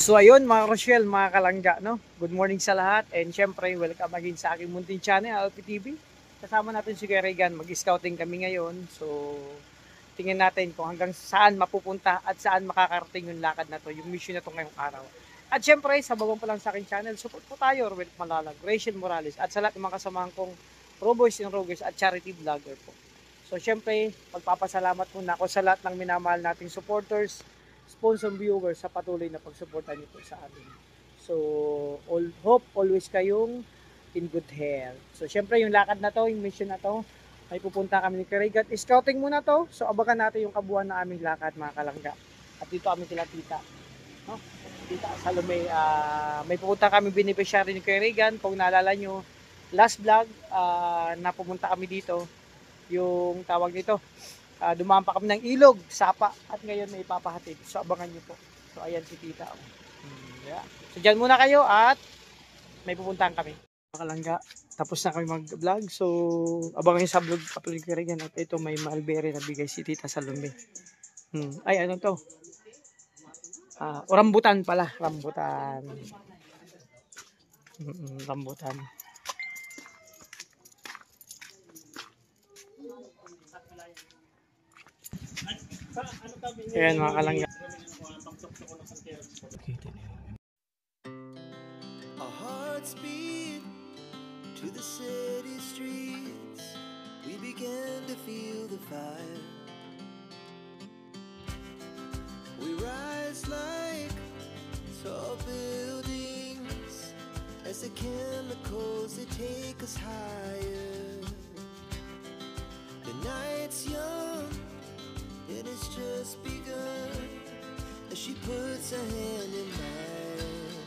So ayun mga Rochelle, mga kalangga, no? Good morning sa lahat and syempre welcome again sa aking munting channel, LPTV. Kasama natin si Kuya Regan, mag-scouting kami ngayon. So tingnan natin kung hanggang saan mapupunta at saan makakarating yung lakad na to, yung mission na to ngayong araw. At syempre, sa babang pa lang sa aking channel, support po tayo, Ruel Malalag, Rachel Morales, at sa lahat ng mga kasamahan kong Roboys and Rogers at charity vlogger po. So syempre, magpapasalamat muna ako sa lahat ng minamahal nating supporters, sponsor viewers sa patuloy na pagsuporta niyo po sa amin. So, hope always kayong in good health. So, syempre yung lakad na to, yung mission na to, may pupunta kami ni Karigat. Scouting muna to. So, abakan natin yung kabuuan na aming lakad, mga kalangga. At dito kami kila tita. No? Tita Salome, may pupunta kami beneficiary ni Karigan. Kung naalala nyo, last vlog na pumunta kami dito, yung tawag nito, dumaan pa kami ng ilog, sapa, at ngayon may ipapahatid. So abangan nyo po. So ayan si tita. Yeah. So dyan muna kayo at may pupuntahan kami. Kalangga, tapos na kami mag-vlog. So abangan nyo sa vlog upload ko rin yan. At ito may mulberry na bigay si tita Salome. Ay ano to? Rambutan pala. Rambutan. Rambutan. Ayan mga kalangga. Our hearts beat to the city streets. We began to feel the fire. We rise like tall buildings as the chemicals they take us higher. The night's young, it has just begun as she puts her hand in mine.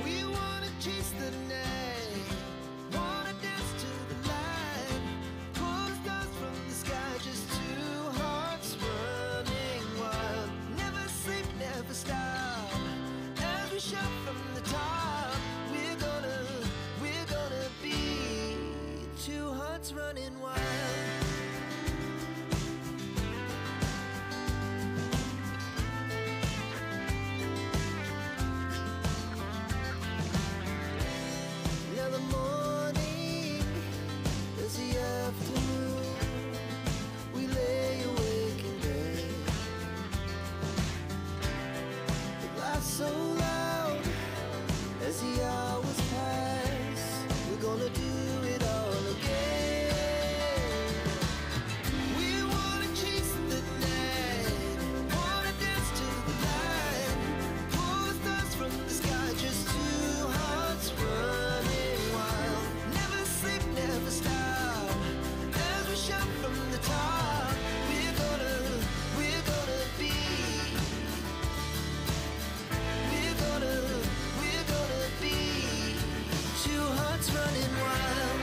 We wanna chase the night, wanna dance to the light, pull the stars from the sky, just two hearts running wild. Never sleep, never stop, as we shout from the top. We're gonna be two hearts running wild. So loud as the hours pass, we're gonna do it all again. We wanna chase the night, wanna dance to the light, pull the stars from the sky, just two hearts running wild. Never sleep, never stop, as we shout from the top. We're gonna be two hearts running wild.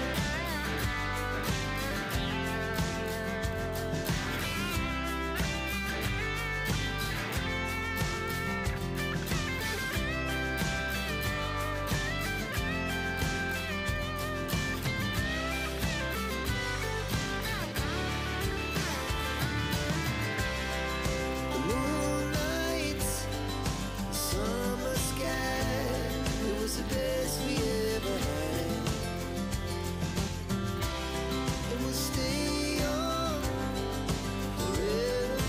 The moonlights, summer sky, it was the best we ever had. And we'll stay on forever.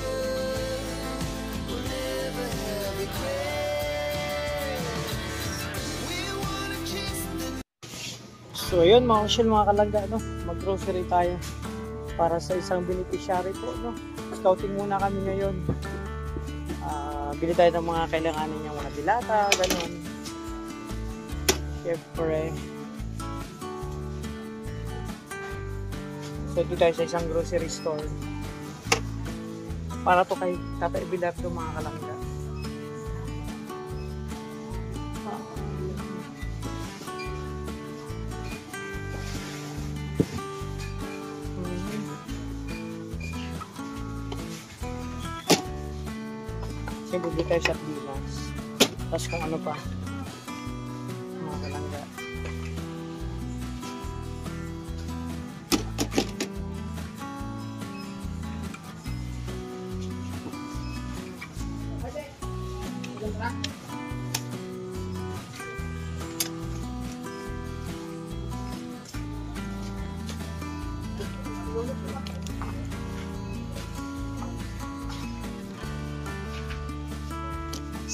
We'll never have regrets. We wanna chase the. So ayun mga Rochelle, mga kalangga, no? Mag-grocery tayo para sa isang beneficiary po, no? Scouting muna kami ngayon. Bili tayo ng mga kailanganin niya, mga dilata, ganun. Siyempre. So ito tayo sa isang grocery store. Para to kay Tata Ibilat ng mga kalangga. Siyempre bili tayo sa Pinas. Tapos kung ano pa. Mga kalangga.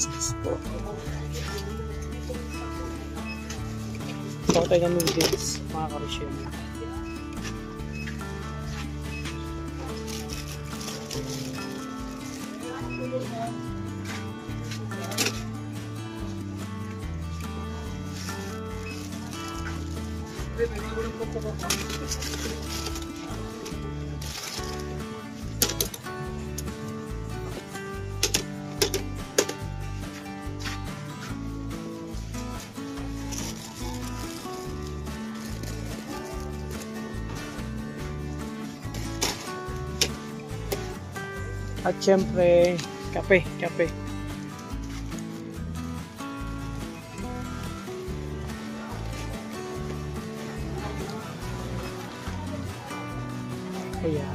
So, tayo ng noodles, mga karosyel. At syempre, kape. Ayan.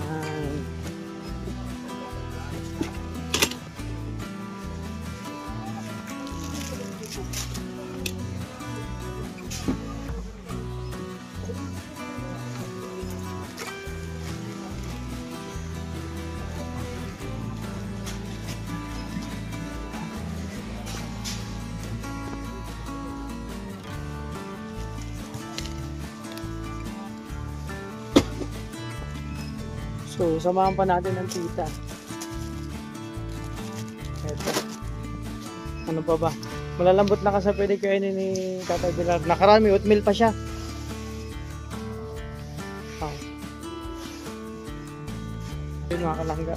So, samahan pa natin ng tita. Eto. Ano pa ba? Malalambot na kasi pwede kainin ni Tatay Bilar. Nakarami, oatmeal pa siya. Oh. Yun mga kalangga.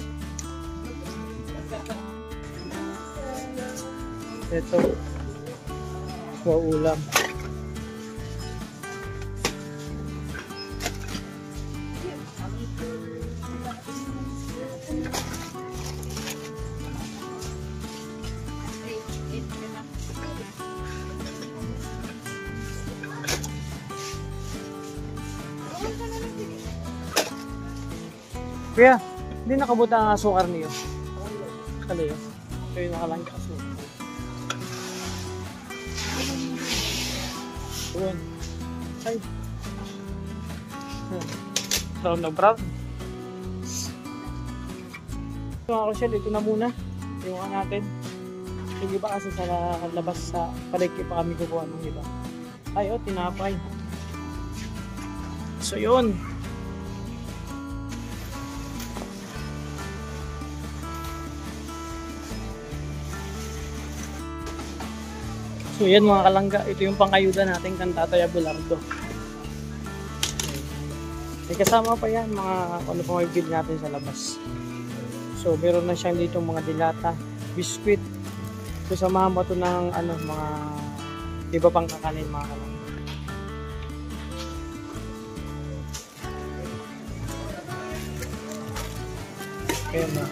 Ito. Ulam. Kuya, hindi nakabuta ang asukar niyo. Kali yun. Ito yung nakalangga asukar. Yun. Ay. Brown na brown. Ito mga kasyal, ito na muna. Iwan natin. Yung iba kasi sa labas sa palengke pa kami kukuha ng iba. Ay, oh, tinapay. So, yun. So yan mga kalangga, ito yung pangayuda natin kang Tatay Abelardo. May kasama pa yan mga ano pang may bill natin sa labas. So meron na siyang dito mga dilata, biskwit. So samahan mo ito ng ano, mga iba pang kakanin mga kalangga. Kaya na.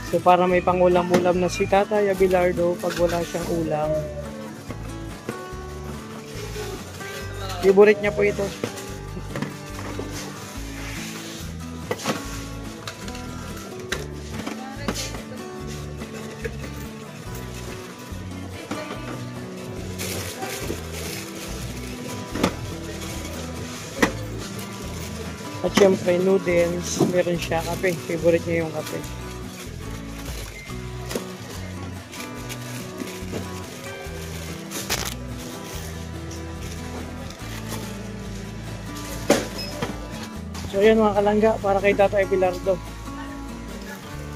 So para may pangulam-ulam na si Tatay Abelardo pag wala siyang ulam. Favorite niya po ito. At syempre noodles, meron siya kape. Favorite niya yung kape. So ayan mga kalangga, para kay Tatay Abelardo.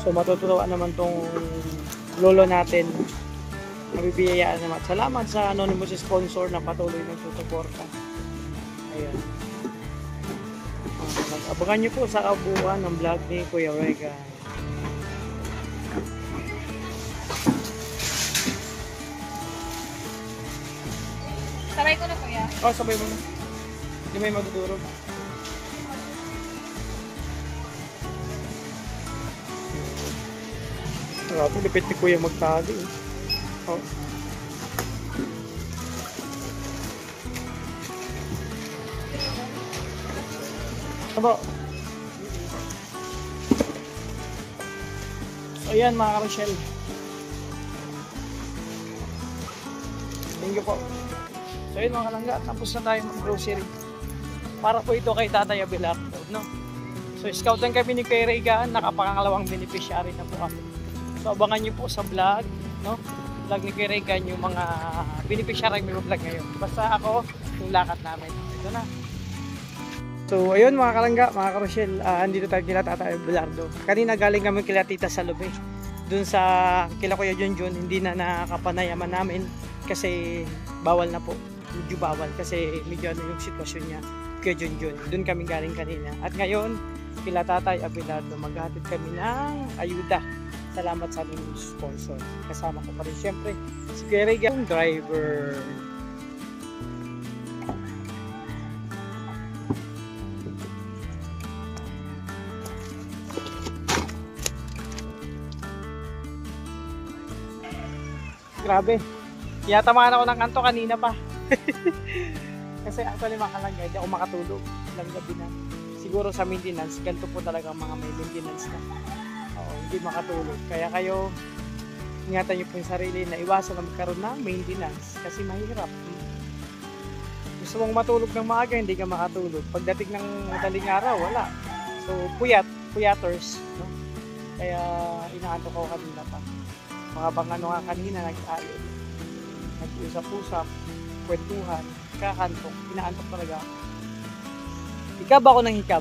So matutuwa naman tong lolo natin. Mabibiyayaan naman. Salamat sa anonymous sponsor na patuloy ng susuporta. Ayan. Abangan nyo po sa kabuuan ng vlog ni Kuya Regan. Sabay ko na kuya. Oh, sabay mo na. Hindi may magdudurog. Grabe, lipit ni Kuya magtali. Oh. Aba. So, ayan mga Rochelle. Thank you po. So, ayan mga kalangga. Tapos na tayo mag-grocery. Para po ito kay Tatay Abelardo, no? So scout lang kami ni Kuya Regan, nakapangalawang beneficiary na po kami. So abangan nyo po sa vlog, no? Vlog ni Kuya Regan yung mga beneficiary may vlog ngayon. Basta ako, yung lakad namin. Ito na. So ayun mga kalangga, mga karosyel, andito tayo kila Tata Belardo. Kanina galing kami kila Tita Salome. Dun sa kila Kuya Junjun, hindi na nakapanayaman namin kasi bawal na po. Medyo bawal kasi medyo ano yung sitwasyon niya. Kuya Junjun, dun kami galing kanina. At ngayon, kila Tatay Abelardo, maghahatid kami ng ayuda. Salamat sa aming sponsor. Kasama ko pa rin siyempre si Kuya Regan, driver. Grabe. Tiyatamaan ako ng kanto kanina pa. Kasi actually mga kalangga, hindi ako makatulog lang gabi na. Siguro sa maintenance, ganito po talaga mga may maintenance na. Oo, hindi makatulog. Kaya kayo, ingatan nyo po yung sarili na iwasan na magkaroon ng maintenance. Kasi mahirap. Gusto mong matulog ng maaga, hindi ka makatulog. Pagdating ng madaling araw, wala. So, puyaters. No? Kaya inaantok ako kanina pa. Mga bang ano nga kanina, nag-usap-usap, kwentuhan, kakantok, inaantok talaga. Hikab ako ng hikab.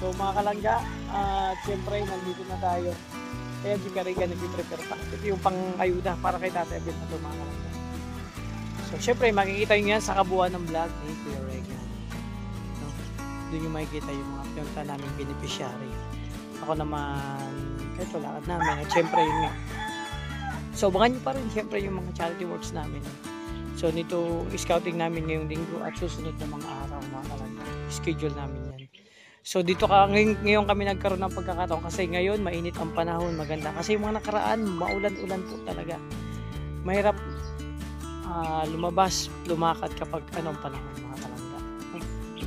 So mga kalangga, siyempre nandito na tayo. Kaya si Kariga nag-prepare pa. Ito yung pang-ayuda para kay Tatay Abel na ito mga kalangga. So siyempre makikita nyo yan sa kabuuan ng vlog ni Kuya Regan. No? Doon yung makikita yung mga pinunta namin beneficiary. Ako naman, kahit wala ka namin. At siyempre yun nga. So abangan nyo pa rin siyempre yung mga charity works namin. So nito scouting namin ngayong linggo at susunod na mga araw mga kalangga. Schedule namin yan. So dito ngayon kami nagkaroon ng pagkakataon kasi ngayon mainit ang panahon, maganda. Kasi yung mga nakaraan, maulan-ulan po talaga. Mahirap lumabas, lumakad kapag anong panahon mga kalangga.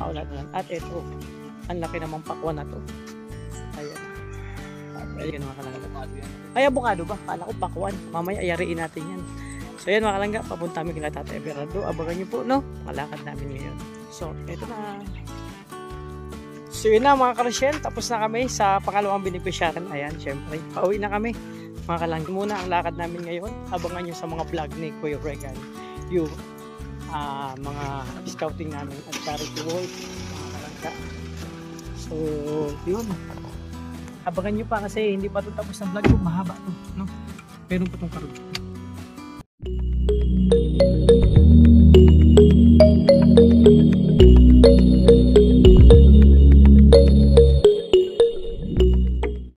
Maulan-ulan. At ito, ang laki namang pakwan na to. Ayan. Ayan mga kalangga. Ay, abukado ba? Kala ko pakwan. Mamaya ayariin natin yan. So yan mga kalangga, papunta kami kila Tatay Abelardo. Abangan nyo po, no? Malakad namin ngayon. So, eto na. So yun na mga karosyel, tapos na kami sa pangalawang beneficiary. Ayan, syempre. Pauwi na kami. Mga kalangga, muna ang lakad namin ngayon. Abangan nyo sa mga vlog ni Kuya Regan. Yung mga scouting namin at charity work. Mga kalangga. So, yun. Abangan nyo pa kasi hindi pa ito tapos ng vlog ko. Mahaba to, no? Meron pa itong karoon.